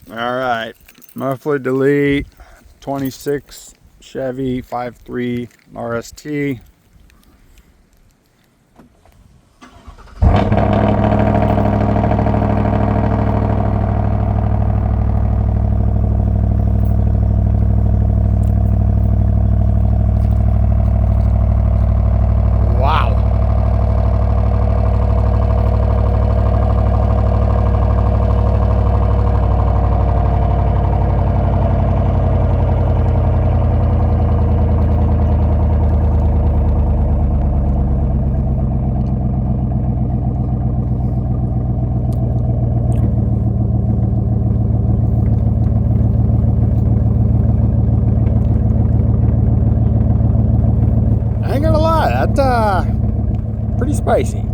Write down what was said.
All right, muffler delete, 26 Chevy 5.3 RST. Wow. I ain't gonna lie, that's pretty spicy.